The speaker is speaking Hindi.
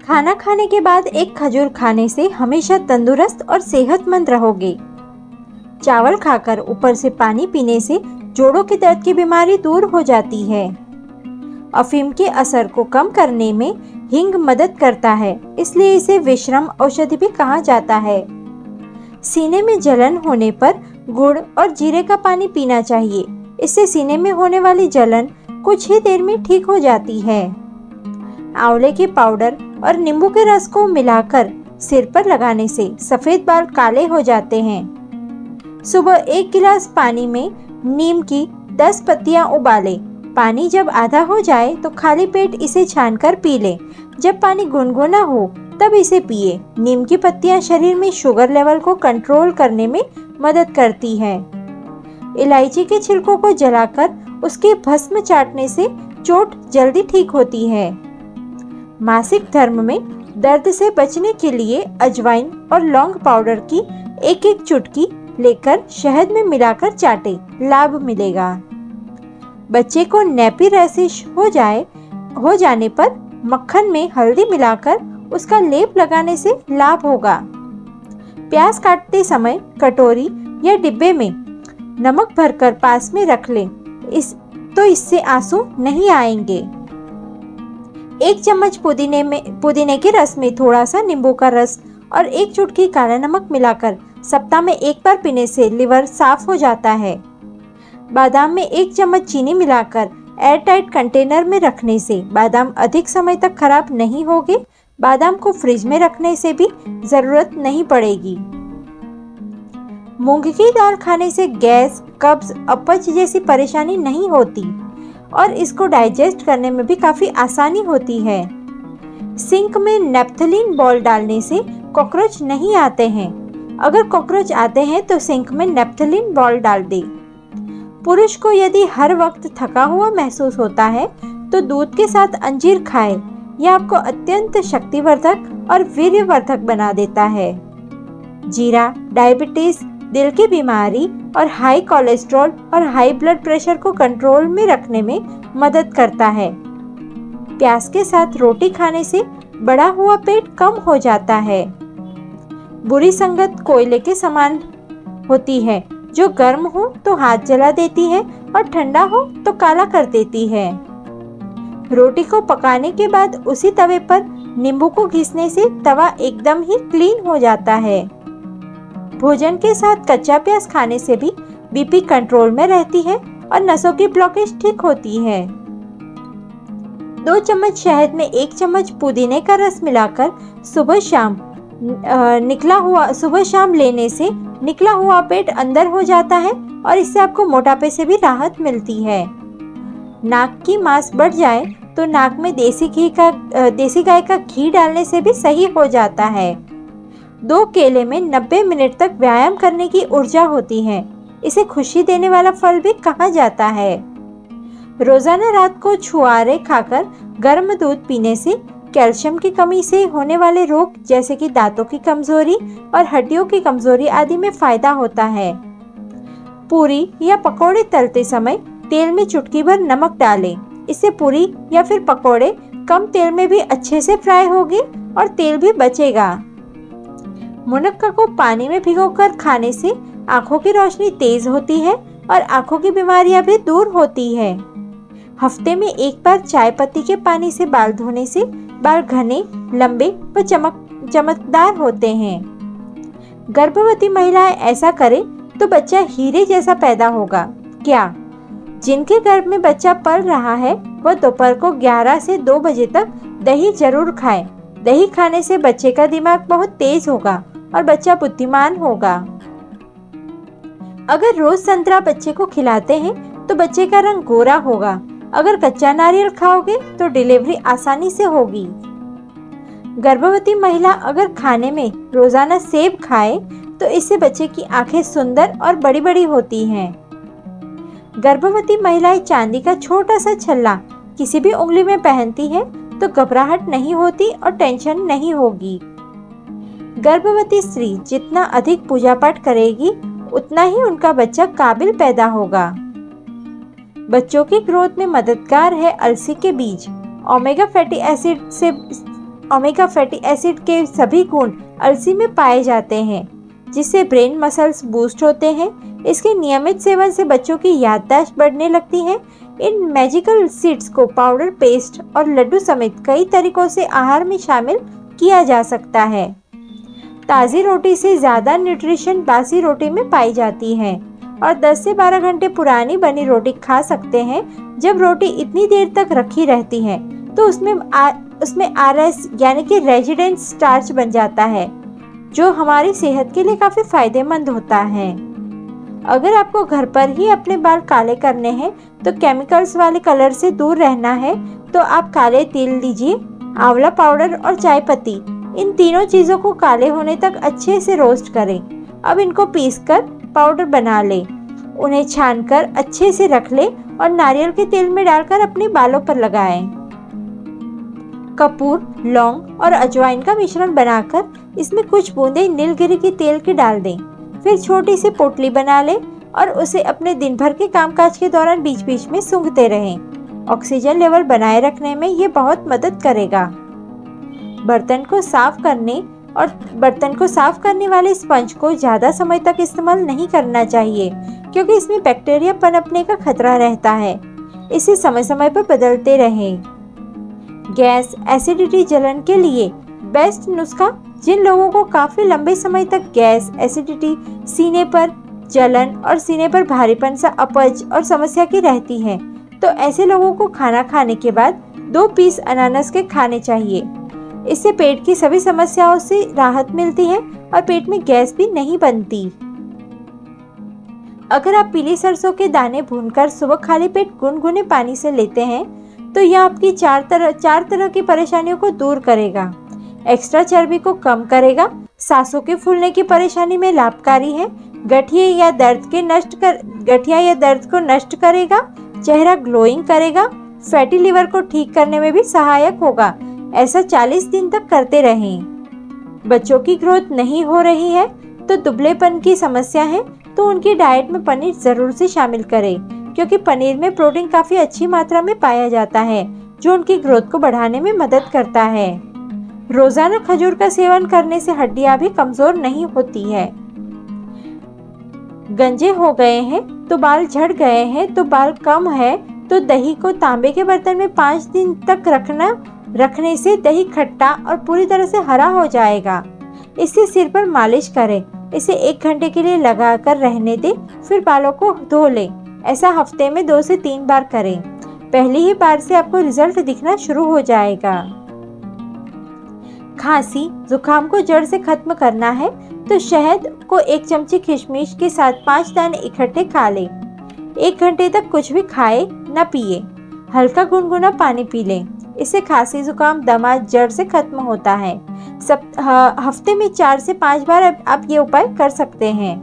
खाना खाने के बाद एक खजूर खाने से हमेशा तंदुरुस्त और सेहतमंद रहोगे। चावल खाकर ऊपर से पानी पीने से जोड़ों के दर्द की बीमारी दूर हो जाती है। अफीम के असर को कम करने में हींग मदद करता है, इसलिए इसे विश्राम औषधि भी कहा जाता है। सीने में जलन होने पर गुड़ और जीरे का पानी पीना चाहिए। इससे सीने में होने वाली जलन कुछ ही देर में ठीक हो जाती है। आंवले के पाउडर और नींबू के रस को मिलाकर सिर पर लगाने से सफेद बाल काले हो जाते हैं। सुबह 1 गिलास पानी में नीम की 10 पत्तियां उबालें। पानी जब आधा हो जाए तो खाली पेट इसे छानकर पी लें। जब पानी गुनगुना हो तब इसे पिए। नीम की पत्तियां शरीर में शुगर लेवल को कंट्रोल करने में मदद करती है। इलायची के छिलकों को जलाकर उसके भस्म चाटने से चोट जल्दी ठीक होती है। मासिक धर्म में दर्द से बचने के लिए अजवाइन और लौंग पाउडर की एक चुटकी लेकर शहद में मिलाकर चाटे, लाभ मिलेगा। बच्चे को नैपी रैशिश हो जाने पर मक्खन में हल्दी मिलाकर उसका लेप लगाने से लाभ होगा। प्याज काटते समय कटोरी या डिब्बे में नमक भरकर पास में रख लें, इससे आंसू नहीं आएंगे। 1 चम्मच पुदीने के रस में थोड़ा सा नींबू का रस और 1 चुटकी काला नमक मिलाकर सप्ताह में 1 बार पीने से लिवर साफ हो जाता है। बादाम में 1 चम्मच चीनी मिलाकर एयरटाइट कंटेनर में रखने से बादाम अधिक समय तक खराब नहीं होंगे। बादाम को फ्रिज में रखने से भी जरूरत नहीं पड़ेगी। मूंग की दाल खाने से गैस, कब्ज, अपच जैसी परेशानी नहीं होती और इसको डाइजेस्ट करने में भी काफी आसानी होती है। सिंक में नेप्थलीन बॉल डालने से कॉकरोच नहीं आते हैं। अगर कॉकरोच आते हैं तो सिंक में नेप्थलीन बॉल डाल दे। पुरुष को यदि हर वक्त थका हुआ महसूस होता है तो दूध के साथ अंजीर खाए। यह आपको अत्यंत शक्तिवर्धक और वीर्यवर्धक बना देता है। जीरा डायबिटीज, दिल की बीमारी और हाई कोलेस्ट्रॉल और हाई ब्लड प्रेशर को कंट्रोल में रखने में मदद करता है। प्याज के साथ रोटी खाने से बड़ा हुआ पेट कम हो जाता है। बुरी संगत कोयले के समान होती है, जो गर्म हो तो हाथ जला देती है और ठंडा हो तो काला कर देती है। रोटी को पकाने के बाद उसी तवे पर नींबू को घिसने से तवा एकदम ही क्लीन हो जाता है। भोजन के साथ कच्चा प्याज खाने से भी बीपी कंट्रोल में रहती है और नसों की ब्लॉकेज ठीक होती है। 2 चम्मच शहद में 1 चम्मच पुदीने का रस मिलाकर सुबह शाम लेने से निकला हुआ पेट अंदर हो जाता है और इससे आपको मोटापे से भी राहत मिलती है। नाक की मांस बढ़ जाए तो नाक में देसी गाय का घी डालने से भी सही हो जाता है। 2 केले में 90 मिनट तक व्यायाम करने की ऊर्जा होती है। इसे खुशी देने वाला फल भी कहा जाता है। रोजाना रात को छुआरे खाकर गर्म दूध पीने से कैल्शियम की कमी से होने वाले रोग जैसे कि दांतों की कमजोरी और हड्डियों की कमजोरी आदि में फायदा होता है। पूरी या पकौड़े तलते समय तेल में चुटकी भर नमक डालें। इससे पूरी या फिर पकौड़े कम तेल में भी अच्छे से फ्राई होंगे और तेल भी बचेगा। मुनक्का को पानी में भिगोकर खाने से आंखों की रोशनी तेज होती है और आंखों की बीमारियां भी दूर होती है। हफ्ते में 1 बार चाय पत्ती के पानी से बाल धोने से बाल घने, लंबे व चमकदार होते हैं। गर्भवती महिलाएं ऐसा करें तो बच्चा हीरे जैसा पैदा होगा। क्या? जिनके गर्भ में बच्चा पल रहा है वह दोपहर को 11 से 2 बजे तक दही जरूर खाएं। दही खाने से बच्चे का दिमाग बहुत तेज होगा और बच्चा बुद्धिमान होगा। अगर रोज संतरा बच्चे को खिलाते हैं तो बच्चे का रंग गोरा होगा। अगर कच्चा नारियल खाओगे तो डिलीवरी आसानी से होगी। गर्भवती महिला अगर खाने में रोजाना सेब खाए तो इससे बच्चे की आंखें सुंदर और बड़ी बड़ी होती हैं। गर्भवती महिलाएं चांदी का छोटा सा छल्ला किसी भी उंगली में पहनती है तो घबराहट नहीं होती और टेंशन नहीं होगी। गर्भवती स्त्री जितना अधिक पूजा पाठ करेगी उतना ही उनका बच्चा काबिल पैदा होगा। बच्चों की ग्रोथ में मददगार है अलसी के बीज। ओमेगा फैटी एसिड से ओमेगा फैटी एसिड के सभी गुण अलसी में पाए जाते हैं, जिससे ब्रेन मसल्स बूस्ट होते हैं। इसके नियमित सेवन से बच्चों की याददाश्त बढ़ने लगती है। इन मैजिकल सीड्स को पाउडर, पेस्ट और लड्डू समेत कई तरीकों से आहार में शामिल किया जा सकता है। ताज़ी रोटी से ज़्यादा न्यूट्रिशन बासी रोटी में पाई जाती है और 10 से 12 घंटे पुरानी बनी रोटी खा सकते हैं। जब रोटी इतनी देर तक रखी रहती है तो उसमें आरएस यानी कि रेजिडेंट स्टार्च बन जाता है, जो हमारी सेहत के लिए काफ़ी फायदेमंद होता है। अगर आपको घर पर ही अपने बाल काले करने हैं तो केमिकल्स वाले कलर से दूर रहना है तो आप काले तिल लीजिए, आंवला पाउडर और चाय पत्ती, इन तीनों चीज़ों को काले होने तक अच्छे से रोस्ट करें। अब इनको पीसकर पाउडर बना लें। उन्हें छानकर अच्छे से रख लें और नारियल के तेल में डालकर अपने बालों पर लगाएं। कपूर, लौंग और अजवाइन का मिश्रण बनाकर इसमें कुछ बूंदें नीलगिरी के तेल की डाल दें। फिर छोटी सी पोटली बना लें और उसे अपने दिन भर के कामकाज के दौरान बीच बीच में सूंघते रहें। ऑक्सीजन लेवल बनाए रखने में ये बहुत मदद करेगा। बर्तन को साफ करने वाले स्पंज को ज़्यादा समय तक इस्तेमाल नहीं करना चाहिए, क्योंकि इसमें बैक्टीरिया पनपने का खतरा रहता है। इसे समय समय पर बदलते रहें। गैस, एसिडिटी, जलन के लिए बेस्ट नुस्खा, जिन लोगों को काफ़ी लंबे समय तक गैस, एसिडिटी, सीने पर जलन और सीने पर भारीपन सा अपच और समस्या की रहती है, तो ऐसे लोगों को खाना खाने के बाद 2 पीस अनानास के खाने चाहिए। इससे पेट की सभी समस्याओं से राहत मिलती है और पेट में गैस भी नहीं बनती। अगर आप पीली सरसों के दाने भूनकर सुबह खाली पेट गुनगुने पानी से लेते हैं तो यह आपकी चार तरह की परेशानियों को दूर करेगा। एक्स्ट्रा चर्बी को कम करेगा, सांसों के फूलने की परेशानी में लाभकारी है, गठिया या दर्द को नष्ट करेगा, चेहरा ग्लोइंग करेगा, फैटी लिवर को ठीक करने में भी सहायक होगा। ऐसा 40 दिन तक करते रहें। बच्चों की ग्रोथ नहीं हो रही है तो दुबलेपन की समस्या है तो उनकी डाइट में पनीर ज़रूर से शामिल करें, क्योंकि पनीर में प्रोटीन काफ़ी अच्छी मात्रा में पाया जाता है, जो उनकी ग्रोथ को बढ़ाने में मदद करता है। रोज़ाना खजूर का सेवन करने से हड्डियां भी कमज़ोर नहीं होती है। गंजे हो गए हैं तो बाल झड़ गए हैं तो बाल कम है तो दही को तांबे के बर्तन में 5 दिन तक रखने से दही खट्टा और पूरी तरह से हरा हो जाएगा। इससे सिर पर मालिश करें। इसे 1 घंटे के लिए लगाकर रहने दें, फिर बालों को धो लें। ऐसा हफ्ते में 2 से 3 बार करें। पहली ही बार से आपको रिजल्ट दिखना शुरू हो जाएगा। खांसी, जुकाम को जड़ से खत्म करना है तो शहद को 1 चमची किशमिश के साथ 5 दाने इकट्ठे खा लें। 1 घंटे तक कुछ भी खाए न पिए। हल्का गुनगुना पानी पी लें। इससे खांसी, जुकाम, दमा जड़ से खत्म होता है। हफ्ते में 4 से 5 बार आप ये उपाय कर सकते हैं।